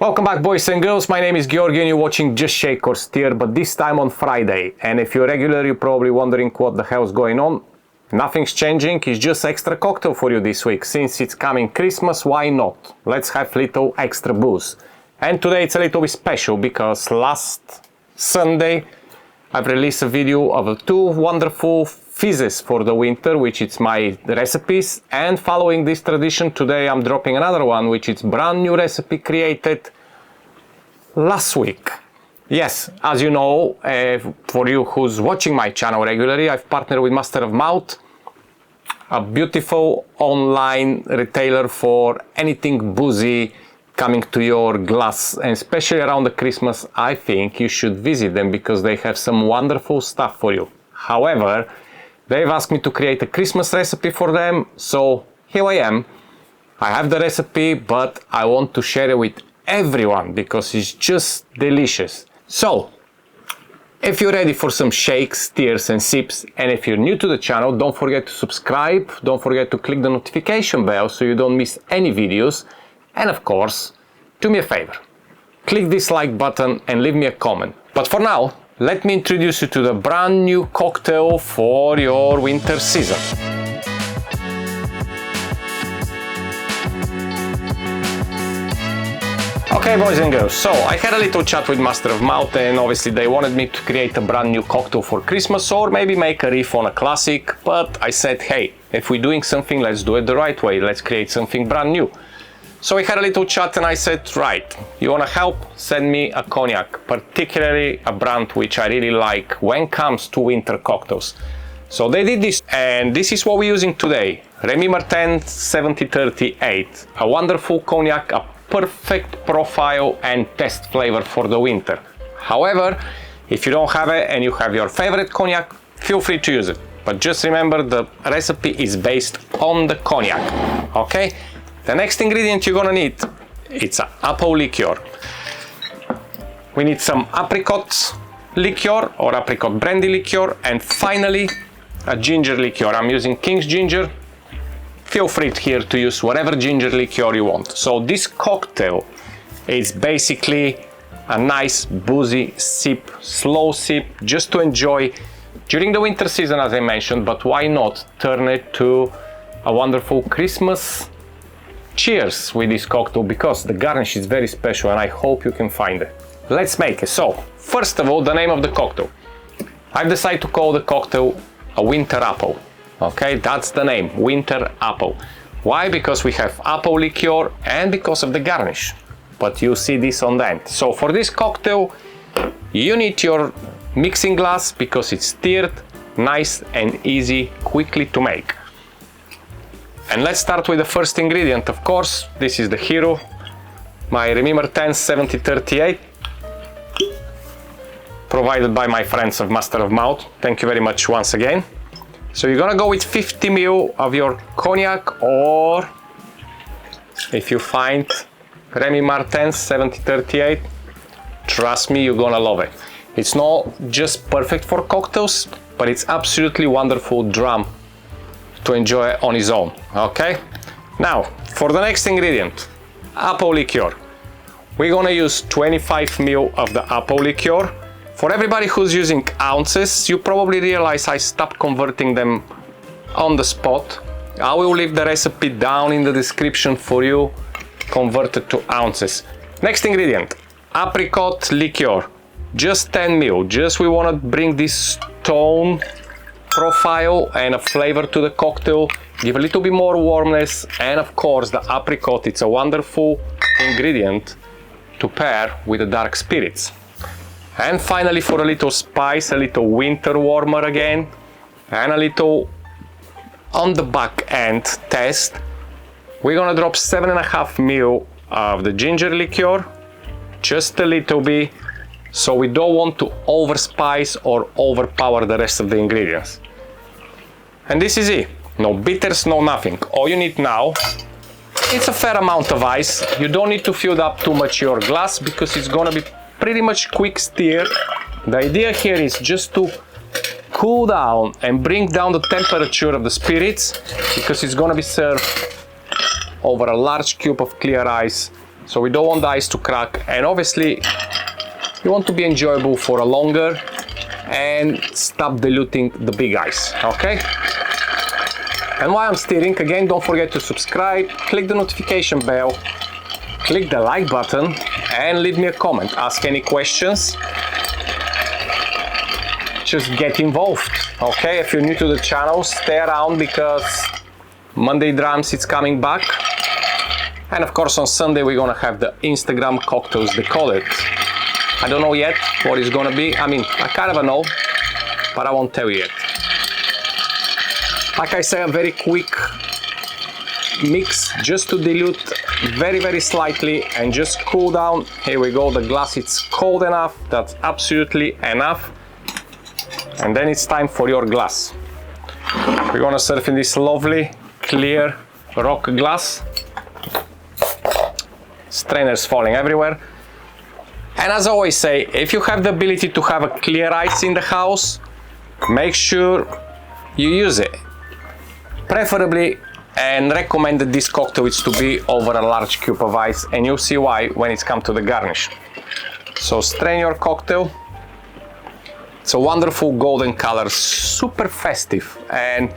Welcome back, boys and girls. My name is Georgi and you're watching Just Shake or Stir, but this time on Friday. And if you're regular, you're probably wondering what the hell's going on. Nothing's changing, it's just extra cocktail for you this week. Since it's coming Christmas, why not? Let's have little extra booze. And today it's a little bit special because last Sunday I've released a video of two wonderful fizzes for the winter, which is my recipes. And following this tradition, today I'm dropping another one, which is brand new recipe created last week. Yes, as you know, for you who's watching my channel regularly, I've partnered with Master of Malt, a beautiful online retailer for anything boozy coming to your glass, and especially around the Christmas, I think you should visit them because they have some wonderful stuff for you. However, they've asked me to create a Christmas recipe for them, so here I am. I have the recipe, but I want to share it with everyone because it's just delicious. So, if you're ready for some shakes, stirs and sips, and if you're new to the channel, don't forget to subscribe, don't forget to click the notification bell so you don't miss any videos, and of course, do me a favor, click this like button and leave me a comment. But for now, let me introduce you to the brand new cocktail for your winter season. Okay, boys and girls, so I had a little chat with Master of Malt and obviously they wanted me to create a brand new cocktail for Christmas or maybe make a riff on a classic, but I said, hey, if we're doing something, let's do it the right way, let's create something brand new. So we had a little chat and I said, right, you wanna help? Send me a cognac, particularly a brand which I really like when it comes to winter cocktails. So they did this, and this is what we're using today. Remy Martin 7038, a wonderful cognac, a perfect profile and test flavor for the winter. However, if you don't have it and you have your favorite cognac, feel free to use it. But just remember the recipe is based on the cognac, okay? The next ingredient you're gonna need, it's an apple liqueur. We need some apricot liqueur or apricot brandy liqueur, and finally a ginger liqueur. I'm using King's ginger. Feel free here to use whatever ginger liqueur you want. So this cocktail is basically a nice boozy sip, slow sip, just to enjoy during the winter season, as I mentioned, but why not turn it to a wonderful Christmas cheers with this cocktail, because the garnish is very special and I hope you can find it. Let's make it. So, first of all, the name of the cocktail. I've decided to call the cocktail a winter apple. Okay, that's the name, winter apple. Why? Because we have apple liqueur and because of the garnish. But you see this on the end. So for this cocktail, you need your mixing glass because it's stirred, nice and easy, quickly to make. And let's start with the first ingredient, of course. This is the hero, my Remy Martin 7038, provided by my friends of Master of Malt. Thank you very much once again. So you're gonna go with 50 ml of your cognac, or if you find Remy Martin 7038, trust me, you're gonna love it. It's not just perfect for cocktails, but it's absolutely wonderful dram to enjoy on its own, okay? Now, for the next ingredient, apple liqueur. We're gonna use 25 ml of the apple liqueur. For everybody who's using ounces, you probably realize I stopped converting them on the spot. I will leave the recipe down in the description for you, converted to ounces. Next ingredient, apricot liqueur, just 10 ml. Just we wanna bring this tone profile and a flavor to the cocktail, give a little bit more warmness, and of course the apricot, it's a wonderful ingredient to pair with the dark spirits. And finally, for a little spice, a little winter warmer again, and a little on the back end test, we're gonna drop 7.5 ml of the ginger liqueur, just a little bit, so we don't want to overspice or overpower the rest of the ingredients. And this is it. No bitters, no nothing. All you need now, it's a fair amount of ice. You don't need to fill up too much your glass because it's gonna be pretty much quick stir. The idea here is just to cool down and bring down the temperature of the spirits because it's gonna be served over a large cube of clear ice So we don't want the ice to crack, and obviously you want to be enjoyable for a longer and stop diluting the big ice, okay? And while I'm stirring, again, don't forget to subscribe, click the notification bell, click the like button, and leave me a comment. Ask any questions. Just get involved, okay? If you're new to the channel, stay around because Monday Drums is coming back. And of course on Sunday we're gonna have the Instagram cocktails decoded. I don't know yet what it's gonna be. I mean, I kind of know, but I won't tell you yet. Like I say, a very quick mix just to dilute very, very slightly and just cool down. Here we go, the glass is cold enough, that's absolutely enough. And then it's time for your glass. We're gonna serve in this lovely, clear rock glass. Strainers falling everywhere. And as I always say, if you have the ability to have a clear ice in the house, make sure you use it. Preferably and recommended this cocktail is to be over a large cube of ice, and you'll see why when it's come to the garnish. So strain your cocktail. It's a wonderful golden color, super festive, and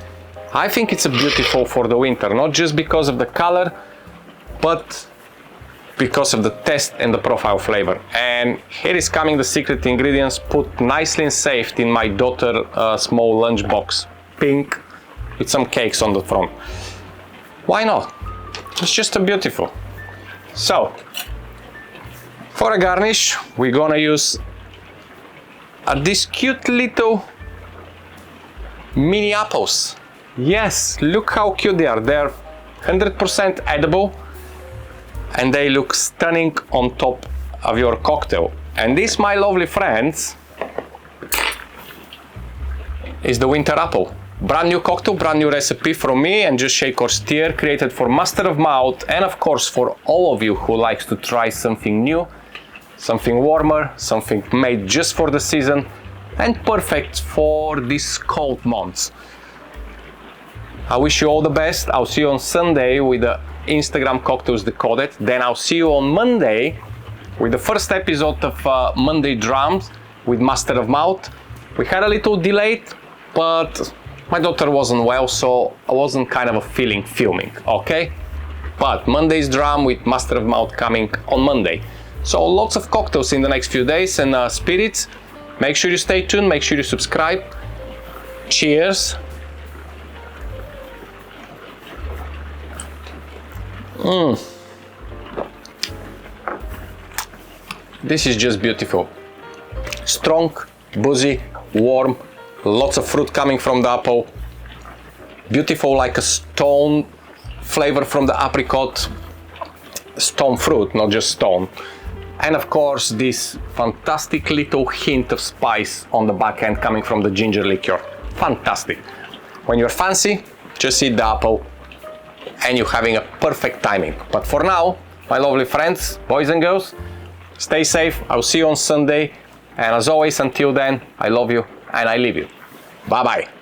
I think it's beautiful for the winter, not just because of the color, but because of the taste and the profile flavor. And here is coming the secret ingredients, put nicely and safe in my daughter small lunch box, pink, with some cakes on the front. Why not? It's just beautiful. So, for a garnish, we're gonna use these cute little mini apples. Yes, look how cute they are. They're 100% edible and they look stunning on top of your cocktail. And this, my lovely friends, is the winter apple. Brand new cocktail, brand new recipe from me and Just Shake or Stir, created for Master of Malt and of course for all of you who likes to try something new, something warmer, something made just for the season and perfect for these cold months. I wish you all the best. I'll see you on Sunday with the Instagram cocktails decoded. Then I'll see you on Monday with the first episode of Monday Drums with Master of Malt. We had a little delay, but my daughter wasn't well, so I wasn't kind of feeling filming, okay? But Monday's drum with Master of Malt coming on Monday. So lots of cocktails in the next few days and spirits. Make sure you stay tuned, make sure you subscribe. Cheers. This is just beautiful. Strong, boozy, warm, lots of fruit coming from the apple. Beautiful, like a stone flavor from the apricot. Stone fruit, not just stone. And of course, this fantastic little hint of spice on the back end coming from the ginger liqueur. Fantastic. When you're fancy, just eat the apple and you're having a perfect timing. But for now, my lovely friends, boys and girls, stay safe. I'll see you on Sunday. And as always, until then, I love you and I leave you. Bye-bye.